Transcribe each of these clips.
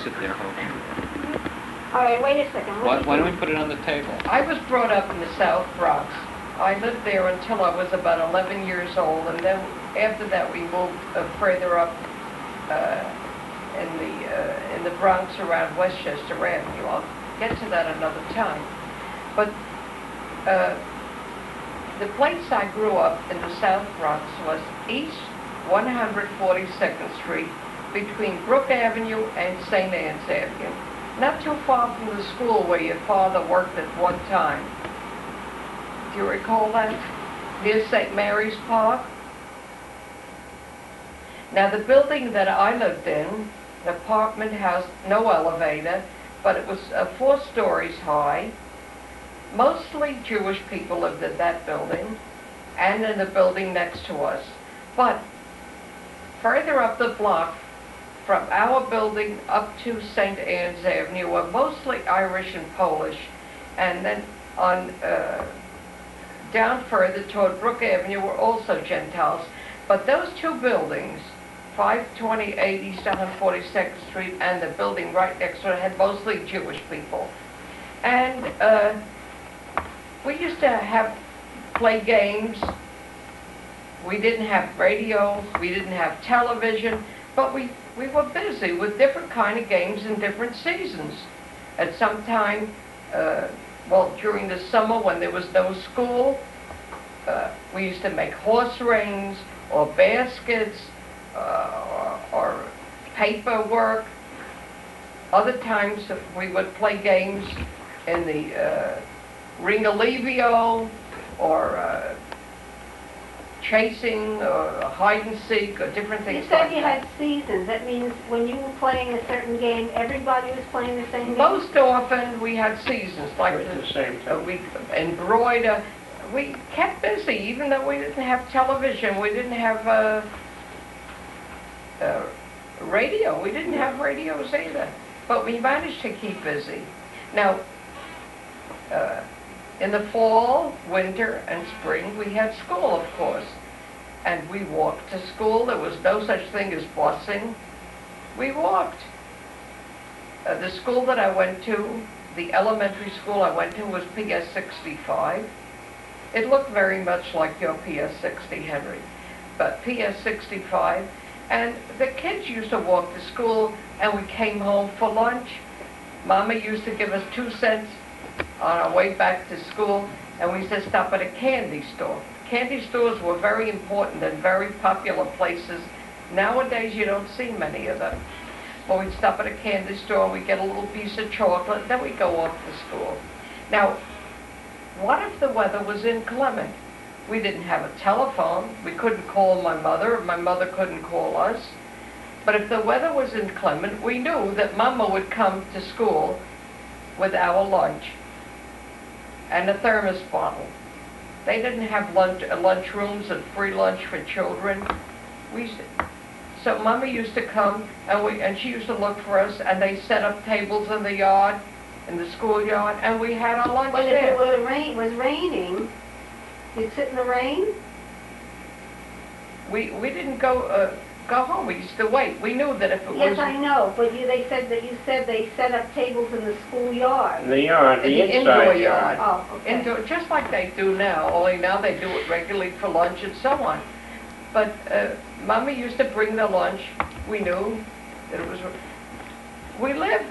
sit there, Hope. All right, wait a second. Why don't we put it on the table? I was brought up in the South Bronx. I lived there until I was about 11 years old, and then after that we moved further up in the Bronx around Westchester Avenue. I'll get to that another time. But the place I grew up in the South Bronx was East 142nd Street between Brook Avenue and St. Anne's Avenue. Not too far from the school where your father worked at one time. Do you recall that? Near St. Mary's Park? Now the building that I lived in, an apartment house, no elevator, but it was 4 stories high. Mostly Jewish people lived in that building and in the building next to us. But further up the block, from our building up to St. Anne's Avenue were mostly Irish and Polish, and then on down further toward Brook Avenue were also Gentiles. But those 2 buildings, 528 East 142nd Street and the building right next to it, had mostly Jewish people. And we used to play games. We didn't have radio, we didn't have television, but we were busy with different kind of games in different seasons. At some time, well, during the summer when there was no school, we used to make horse rings or baskets or paperwork. Other times we would play games in the ring-a-levio or chasing or hide and seek or different things like that. You said you had seasons. That means when you were playing a certain game, everybody was playing the same game? Most often we had seasons. Like the same time. We embroider. We kept busy even though we didn't have television. We didn't have radio. We didn't have radios either. But we managed to keep busy. Now, in the fall, winter, and spring, we had school, of course. And we walked to school. There was no such thing as busing. We walked. The school that I went to, the elementary school I went to, was PS 65. It looked very much like your PS 60, Henry, but PS 65. And the kids used to walk to school, and we came home for lunch. Mama used to give us 2 cents on our way back to school, and we used to stop at a candy store. Candy stores were very important and very popular places. Nowadays, you don't see many of them. But we'd stop at a candy store, we'd get a little piece of chocolate, then we'd go off to school. Now, what if the weather was inclement? We didn't have a telephone. We couldn't call my mother, or my mother couldn't call us. But if the weather was inclement, we knew that Mama would come to school with our lunch and a thermos bottle. They didn't have lunch rooms and free lunch for children. So Mama used to come, and she used to look for us, and they set up tables in the yard, in the schoolyard, and we had our lunch there. But if it was raining, you'd sit in the rain? We didn't go home. We used to wait. We knew that if it was... Yes, I know, but they said they set up tables in the schoolyard. The yard, the indoor yard. Oh, okay. Indoor, just like they do now, only now they do it regularly for lunch and so on. But Mama used to bring the lunch. We knew that it was... We lived.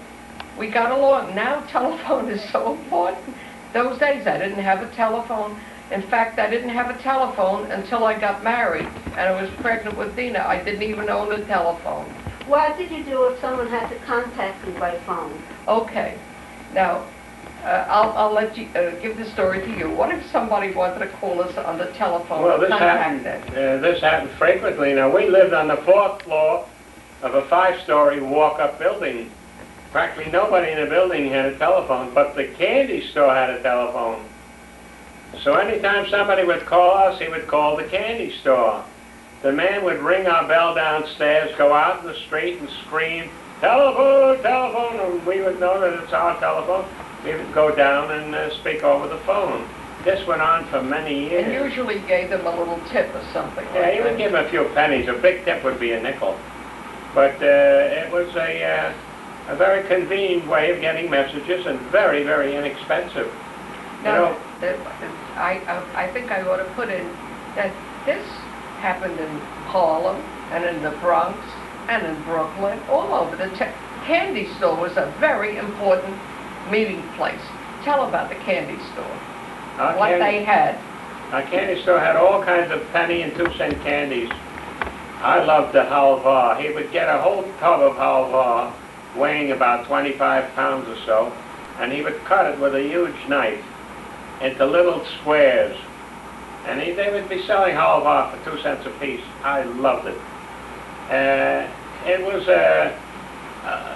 We got along. Now telephone is so important. Those days I didn't have a telephone. In fact, I didn't have a telephone until I got married, and I was pregnant with Dina. I didn't even own a telephone. What did you do if someone had to contact you by phone? Okay. Now, I'll let you give the story to you. What if somebody wanted to call us on the telephone? Well, this happened frequently. Now, we lived on the 4th floor of a 5-story walk-up building. Practically nobody in the building had a telephone, but the candy store had a telephone. So anytime somebody would call us, he would call the candy store. The man would ring our bell downstairs, go out in the street and scream, "Telephone, telephone," and we would know that it's our telephone. We would go down and speak over the phone. This went on for many years. And usually gave them a little tip or something like that. Yeah, he would give them a few pennies. A big tip would be a nickel. But it was a very convenient way of getting messages and very, very inexpensive. Now, I think I ought to put in that this happened in Harlem and in the Bronx and in Brooklyn, all over the candy store was a very important meeting place. Tell about the candy store. What they had. Our candy store had all kinds of penny and 2-cent candies. I loved the halva. He would get a whole tub of halva, weighing about 25 pounds or so, and he would cut it with a huge knife into little squares. And they would be selling halva for 2 cents a piece. I loved it.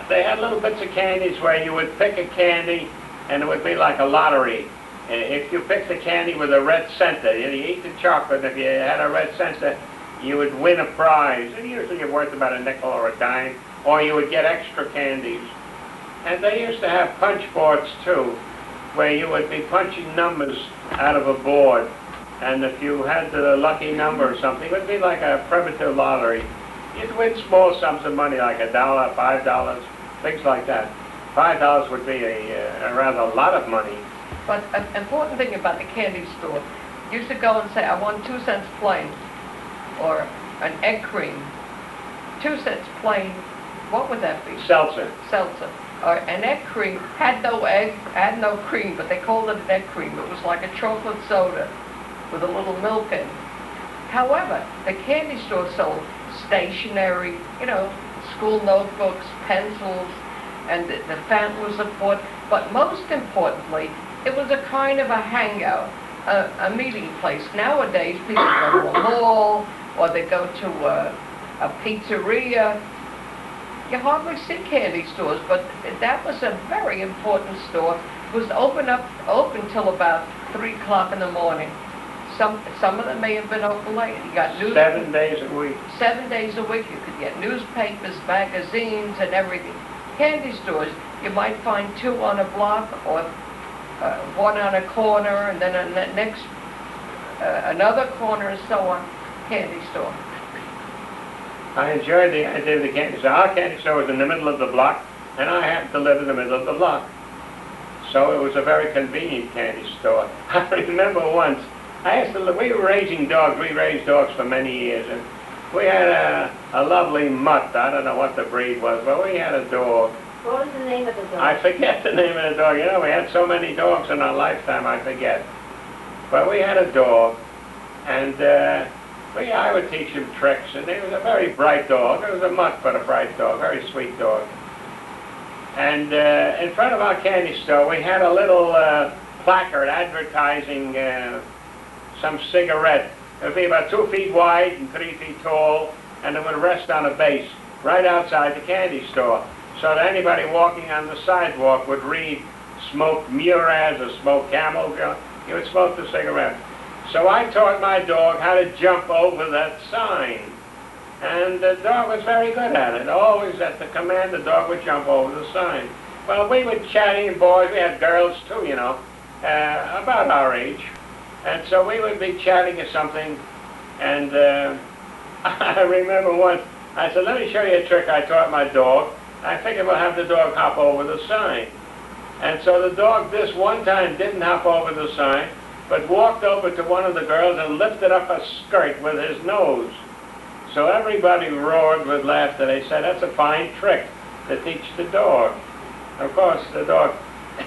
They had little bits of candies where you would pick a candy and it would be like a lottery. If you picked a candy with a red center, you eat the chocolate, if you had a red center, you would win a prize. And usually you're worth about a nickel or a dime, or you would get extra candies. And they used to have punch boards too, where you would be punching numbers out of a board. And if you had the lucky number or something, it would be like a primitive lottery. You'd win small sums of money, like $1, $5, things like that. $5 would be a rather lot of money. But an important thing about the candy store, you used to go and say, I want 2 cents plain, or an egg cream. 2 cents plain, what would that be? Seltzer. Seltzer. Or an egg cream, had no egg, had no cream, but they called it an egg cream. It was like a chocolate soda with a little milk in it. However, the candy store sold stationery, you know, school notebooks, pencils, and the fountain was support. But most importantly, it was a kind of a hangout, a meeting place. Nowadays, people go to a mall, or they go to a pizzeria. You hardly see candy stores, but that was a very important store. It was open till about 3 o'clock in the morning. Some of them may have been open late. You got 7 days a week. 7 days a week. You could get newspapers, magazines, and everything. Candy stores, you might find 2 on a block, or 1 on a corner, and then on the next another corner, and so on. Candy store. I enjoyed the idea of the candy store. Our candy store was in the middle of the block, and I happened to live in the middle of the block. So it was a very convenient candy store. I remember once, we were raising dogs. We raised dogs for many years, and we had a lovely mutt. I don't know what the breed was, but we had a dog. What was the name of the dog? I forget the name of the dog. You know, we had so many dogs in our lifetime, I forget. But we had a dog, and I would teach him tricks, and he was a very bright dog. It was a mutt, but a bright dog, very sweet dog. And in front of our candy store, we had a little placard advertising some cigarette. It would be about 2 feet wide and 3 feet tall, and it would rest on a base right outside the candy store, so that anybody walking on the sidewalk would read "Smoke Muraz" or "Smoke Camel." You would smoke the cigarette. So I taught my dog how to jump over that sign, and the dog was very good at it. Always at the command, the dog would jump over the sign. Well, we were chatting, boys. We had girls too, you know, about our age. And so we would be chatting or something, and I remember once, I said, let me show you a trick I taught my dog. I figured we'll have the dog hop over the sign. And so the dog this one time didn't hop over the sign, but walked over to one of the girls and lifted up a skirt with his nose. So everybody roared with laughter. They said, that's a fine trick to teach the dog. Of course, the dog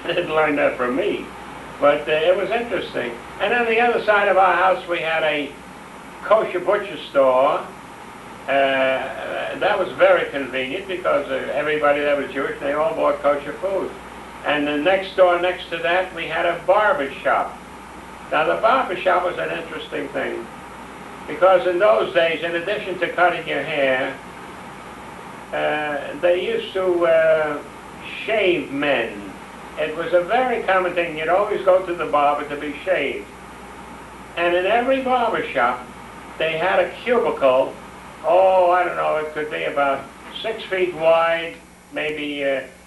didn't learn that from me, but it was interesting. And on the other side of our house, we had a kosher butcher store. That was very convenient because everybody that was Jewish, they all bought kosher food. And the next door next to that, we had a barber shop. Now, the barber shop was an interesting thing because in those days, in addition to cutting your hair, they used to shave men. It was a very common thing. You'd always go to the barber to be shaved. And in every barber shop, they had a cubicle, I don't know, it could be about 6 feet wide, maybe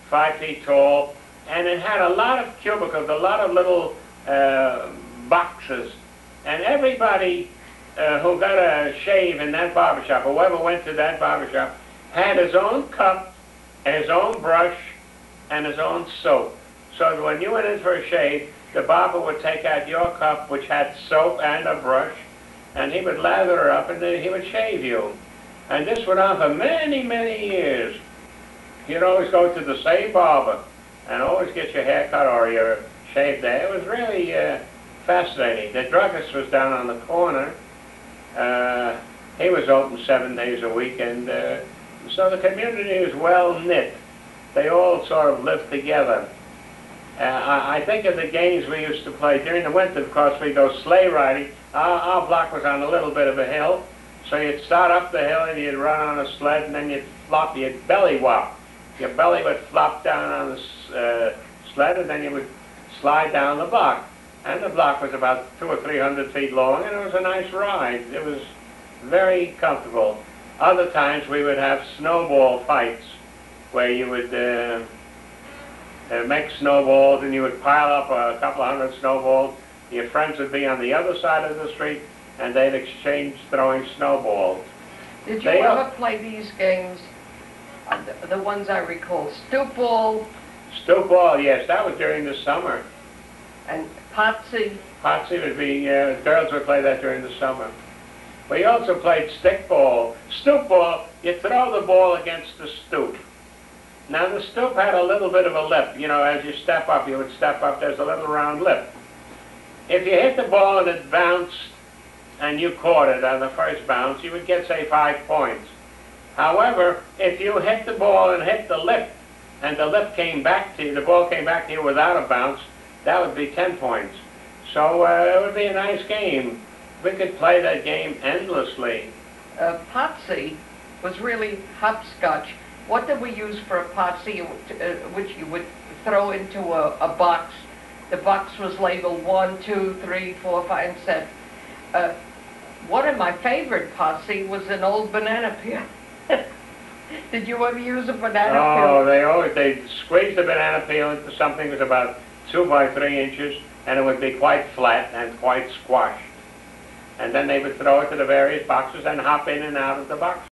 5 feet tall, and it had a lot of cubicles, a lot of little boxes. And everybody who got a shave in that barber shop, whoever went to that barber shop, had his own cup his own brush, and his own soap. So that when you went in for a shave, the barber would take out your cup, which had soap and a brush, and he would lather her up, and then he would shave you. And this went on for many, many years. You'd always go to the same barber, and always get your hair cut or your shave there. It was really fascinating. The druggist was down on the corner. He was open 7 days a week, and so the community was well knit. They all sort of lived together. I think of the games we used to play during the winter. Of course, we'd go sleigh riding. Our block was on a little bit of a hill, so you'd start up the hill and you'd run on a sled, and then you'd flop, you'd belly whop. Your belly would flop down on the sled, and then you would slide down the block. And the block was about 200 or 300 feet long, and it was a nice ride. It was very comfortable. Other times we would have snowball fights, where you would make snowballs, and you would pile up a couple of hundred snowballs. Your friends would be on the other side of the street, and they'd exchange throwing snowballs. Did you ever play these games, the ones I recall? Stoop ball? Stoop ball, yes, that was during the summer. And Potsy? Potsy would be, girls would play that during the summer. We also played stick ball. Stoop ball, you throw the ball against the stoop. Now the stoop had a little bit of a lip. You know, as you step up, you would step up, there's a little round lip. If you hit the ball and it bounced, and you caught it on the first bounce, you would get, say, 5 points. However, if you hit the ball and hit the lip, and the lip came back to you, the ball came back to you without a bounce, that would be 10 points. So it would be a nice game. We could play that game endlessly. Potsy was really hopscotch. What did we use for a Potsy, which you would throw into a box? The box was labeled 1, 2, 3, 4, 5, and 7. One of my favorite Potsy was an old banana peel. Did you ever use a banana peel? Oh, they'd squeeze the banana peel into something that was about 2 by 3 inches, and it would be quite flat and quite squashed. And then they would throw it to the various boxes and hop in and out of the box.